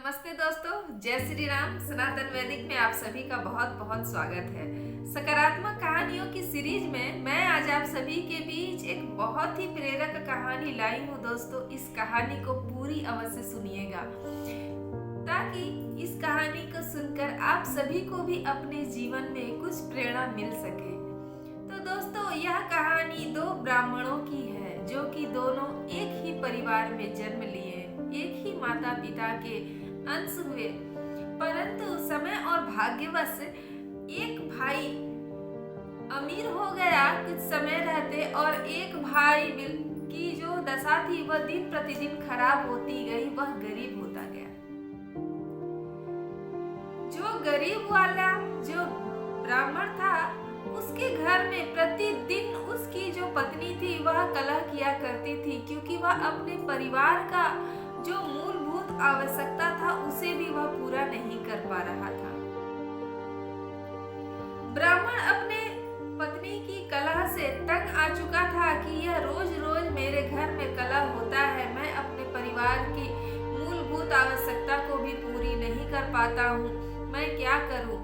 नमस्ते दोस्तों, जय श्री राम। सनातन वैदिक में आप सभी का बहुत बहुत स्वागत है। सकारात्मक कहानियों की सीरीज में मैं आज आप सभी के बीच एक बहुत ही प्रेरक कहानी लाई हूँ। दोस्तों, इस कहानी को पूरी अवश्य सुनिएगा ताकि इस कहानी को सुनकर आप सभी को भी अपने जीवन में कुछ प्रेरणा मिल सके। तो दोस्तों, यह कहानी दो ब्राह्मणों की है जो कि दोनों एक ही परिवार में जन्म लिए, एक ही माता पिता के अंश हुए, परंतु समय और भाग्यवश एक भाई अमीर हो गया कुछ समय रहते और एक भाई की जो दशा थी वह दिन प्रतिदिन खराब होती गई, वह गरीब होता गया। जो गरीब वाला जो ब्राह्मण था उसके घर में प्रतिदिन उसकी जो पत्नी थी वह कलह किया करती थी, क्योंकि वह अपने परिवार का जो मूलभूत आवश्यकता था उसे भी वह पूरा नहीं कर पा रहा था। ब्राह्मण अपने पत्नी की कलह से तंग आ चुका था कि यह रोज रोज मेरे घर में कलह होता है, मैं अपने परिवार की मूलभूत आवश्यकता को भी पूरी नहीं कर पाता हूँ, मैं क्या करूँ।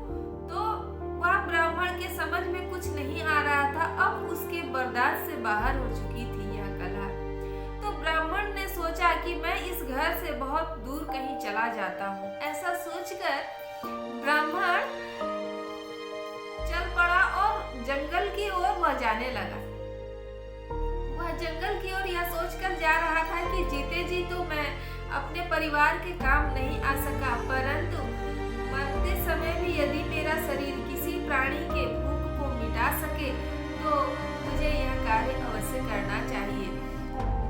तो वह ब्राह्मण के समझ में कुछ नहीं आ रहा था, अब उसके बर्दाश्त से बाहर हो चुकी थी यह कलह। तो ब्राह्मण ने सोचा कि मैं इस घर से बहुत दूर कहीं चला जाता हूँ। ऐसा सोचकर ब्राह्मण चल पड़ा और जंगल की ओर वह जाने लगा। वह जंगल की ओर यह सोचकर जा रहा था कि जीते जी तो मैं अपने परिवार के काम नहीं आ सका, परंतु मरते समय भी यदि मेरा शरीर किसी प्राणी के भूख को मिटा सके तो मुझे यह कार्य अवश्य करना चाहिए।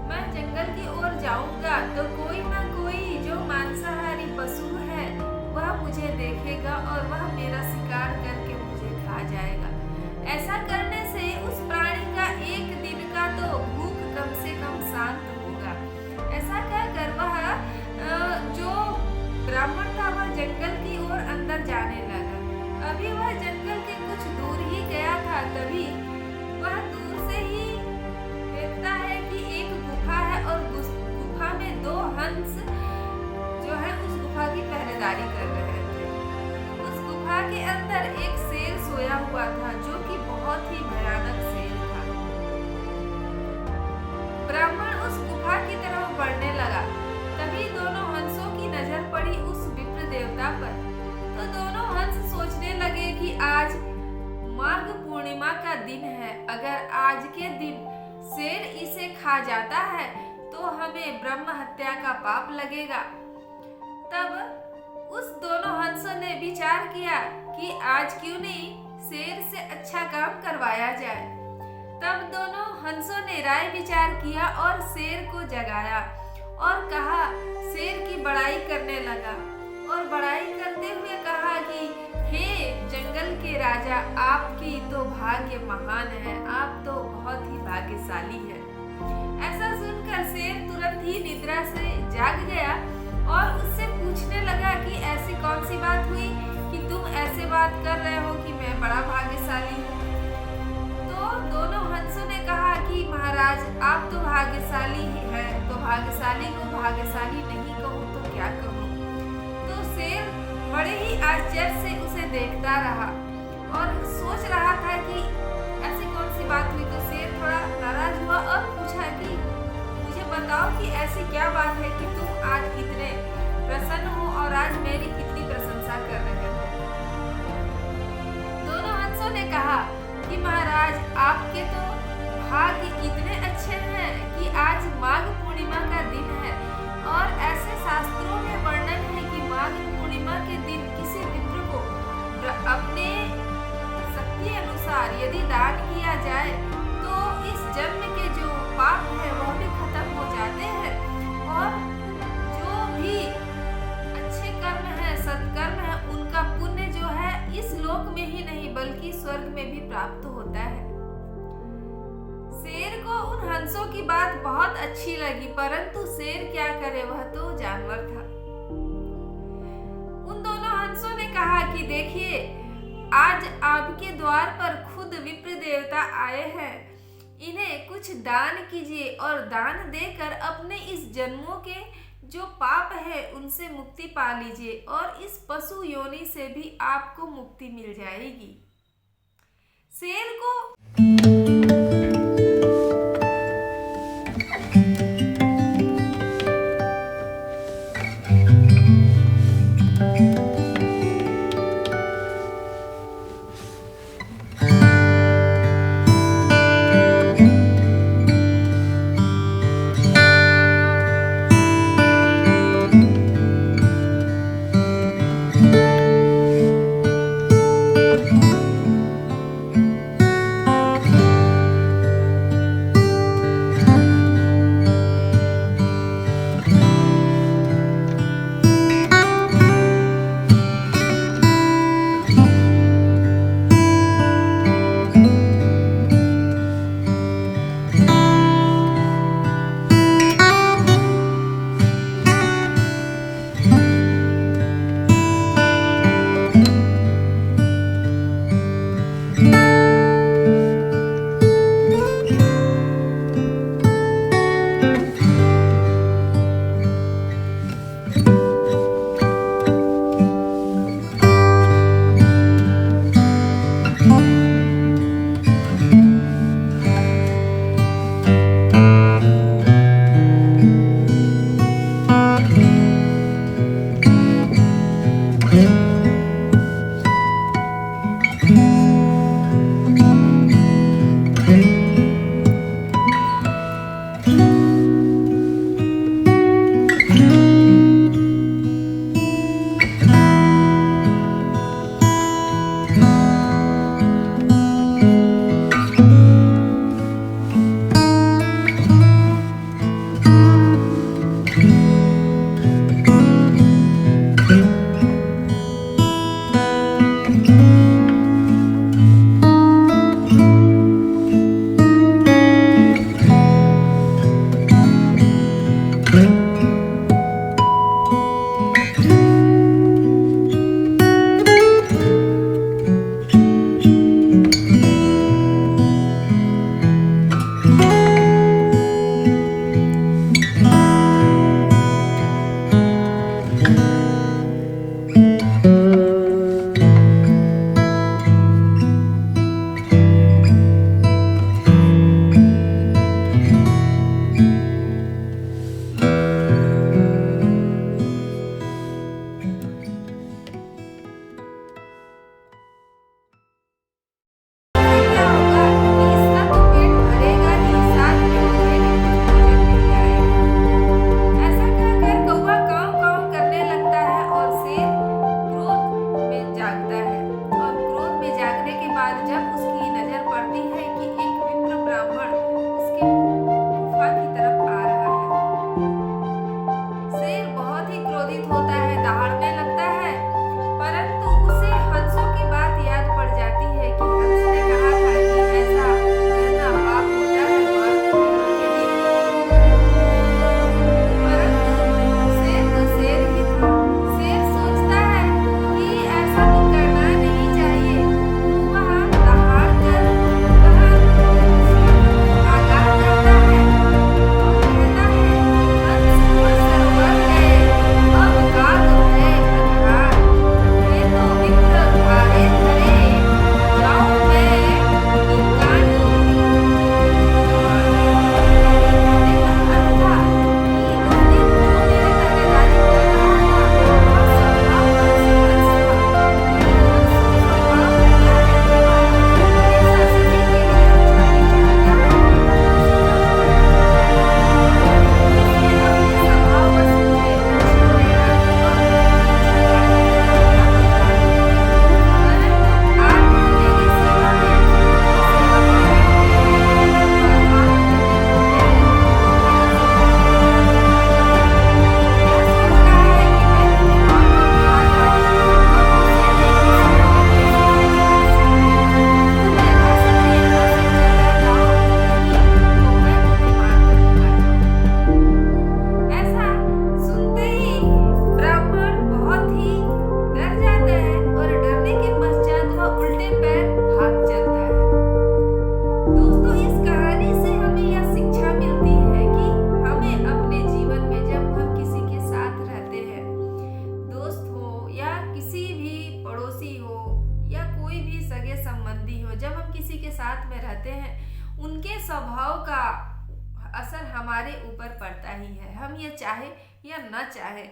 मैं जंगल की ओर जाऊंगा तो कोई ना कोई जो मांसाहारी पशु है वह मुझे देखेगा और वह मेरा शिकार करके मुझे खा जाएगा। ऐसा करने से उस प्राणी का एक दिन का तो भूख कम से कम शांत होगा। ऐसा कहकर वह जो ब्राह्मण था वह जंगल की ओर अंदर जाने लगा। अभी वह जंगल के कुछ दूर ही गया था, तभी वह दूर से ही देखता है कि एक गुफा है और उस गुफा में दो हंस जो है उस गुफा की पहरेदारी कर रहे थे। उस गुफा के अंदर एक शेर सोया हुआ था जो कि बहुत ही भयानक शेर था। ब्राह्मण उस गुफा की तरफ बढ़ने लगा, तभी दोनों हंसों की नजर पड़ी उस विप्र देवता पर। तो दोनों हंस सोचने लगे कि आज माघ पूर्णिमा का दिन है, अगर आज के दिन शेर इसे खा जाता है तो हमें ब्रह्म हत्या का पाप लगेगा। तब उस दोनों हंसों ने विचार किया कि आज क्यों नहीं शेर से अच्छा काम करवाया जाए। तब दोनों हंसों ने राय विचार किया और शेर को जगाया और कहा, शेर की बड़ाई करने लगा और बड़ाई करते हुए कहा कि हे जंगल के राजा, आपकी तो भाग्य महान है, आप तो बहुत ही भाग्यशाली है। ऐसा सुनकर शेर तुरंत ही निद्रा से जाग गया और उससे पूछने लगा कि ऐसी कौन सी बात हुई कि तुम ऐसे बात कर रहे हो कि मैं बड़ा भाग्यशाली हूँ। तो दोनों हंसों ने कहा कि महाराज, आप तो भाग्यशाली ही हैं, तो भाग्यशाली को भाग्यशाली नहीं कहूँ तो क्या कहूँ। तो शेर बड़े ही आश्चर्य से उसे देखता रहा और सोच रहा था कि ऐसी कौन सी बात हुई। तो शेर थोड़ा नाराज हुआ और पूछा कि मुझे बताओ कि ऐसी क्या बात है कि तुम आज इतने प्रसन्न हो और आज मेरी कितनी प्रशंसा कर रहे हो। दोनों हंसों ने कहा कि महाराज, आपके तो भाग्य इतने अच्छे हैं कि आज माघ पूर्णिमा का दिन है और ऐसे शास्त्रों में वर्णन है कि माघ पूर्णिमा के दिन किसी विप्र को अपने शक्ति अनुसार यदि दान किया जाए तो इस जन्म के जो पाप है वह भी खत्म हो जाते हैं और जो भी अच्छे कर्म है, सत्कर्म है, उनका पुण्य जो है इस लोक में ही नहीं बल्कि स्वर्ग में भी प्राप्त होता है। शेर को उन हंसों की बात बहुत अच्छी लगी, परंतु शेर क्या करे, वह तो जानवर था। उन दोनों हंसों ने कहा कि देखिए, आज आपके द्वार पर खुद विप्र देवता आए हैं, इन्हें कुछ दान कीजिए और दान देकर अपने इस जन्मों के जो पाप है उनसे मुक्ति पा लीजिए और इस पशु योनि से भी आपको मुक्ति मिल जाएगी। शेर को साथ में रहते हैं उनके स्वभाव का असर हमारे ऊपर पड़ता ही है, हम ये चाहे या न चाहे।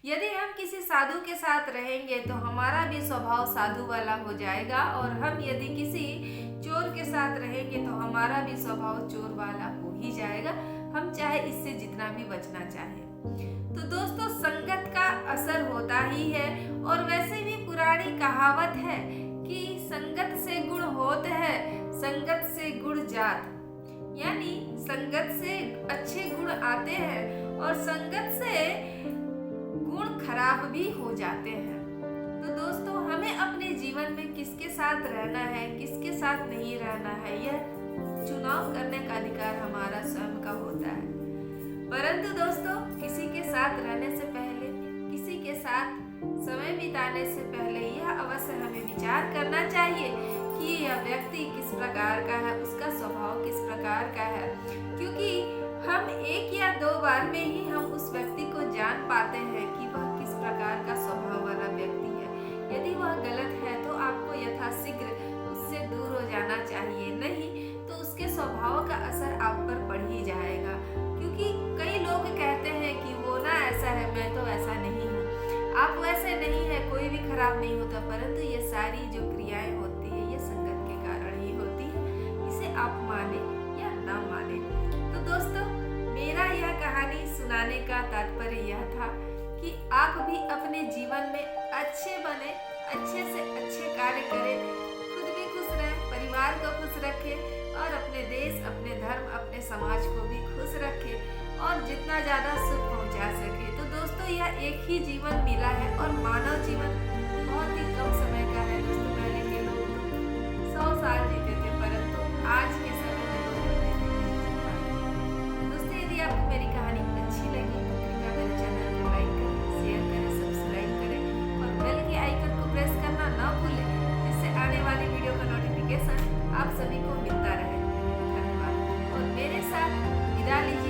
यदि हम किसी साधु के साथ रहेंगे तो हमारा भी स्वभाव साधु वाला हो जाएगा, और हम यदि किसी चोर के साथ रहेंगे तो हमारा भी स्वभाव चोर वाला हो ही जाएगा, हम चाहे इससे जितना भी बचना चाहे। तो दोस्तों, संगत का असर होता ही है। और वैसे भी पुरानी कहावत है कि संगत से गुण होत है, संगत से गुण जात, यानी संगत से अच्छे गुण आते हैं और संगत से गुण खराब भी हो जाते हैं। तो दोस्तों, हमें अपने जीवन में किसके साथ रहना है, किसके साथ नहीं रहना है, यह चुनाव करने का अधिकार हमारा स्वयं का होता है। परंतु दोस्तों, किसी के साथ रहने से पहले, किसी के साथ समय बिताने से पहले यह अवश्य हमें विचार करना चाहिए कि यह व्यक्ति किस प्रकार का है, उसका स्वभाव किस प्रकार का है, क्योंकि हम एक या दो बार में ही हम उस व्यक्ति को जान पाते हैं कि वह किस प्रकार का स्वभाव वाला व्यक्ति है। यदि वह गलत है तो आपको यथाशीघ्र उससे दूर हो जाना चाहिए, नहीं तो उसके स्वभाव का असर आप पर पड़ ही जाएगा। क्योंकि कई लोग कहते हैं कि वो ना ऐसा है, मैं तो ऐसा नहीं हूँ। आप वैसे नहीं है, कोई भी खराब नहीं होता, परंतु ये सारी जो क्रियाएं होती है ये संगत के कारण ही होती है, इसे आप माने या ना माने। तो दोस्तों, मेरा यह कहानी सुनाने का तात्पर्य यह था कि आप भी अपने जीवन में अच्छे बने, अच्छे से अच्छे कार्य करें, खुद भी खुश रहें, परिवार को खुश रखें और अपने देश, अपने धर्म, अपने समाज को भी खुश रखें और जितना ज़्यादा सुख पहुंचा सके। तो दोस्तों, यह एक ही जीवन मिला है और मानव जीवन बहुत ही कम समय का है। दोस्तों, पहले के लोग 100 साल जीते थे, परंतु आज के समय में लोग उतने नहीं जी पाते। दोस्तों, यदि आपको मेरी कहानी अच्छी लगी तो कृपया मेरे चैनल को लाइक करें, शेयर करें, सब्सक्राइब करें और बेल के आइकन को प्रेस करना ना भूलें, जिससे आने वाली वीडियो का नोटिफिकेशन आप सभी को मिलता रहे। धन्यवाद। और मेरे साथ विदा लीजिए।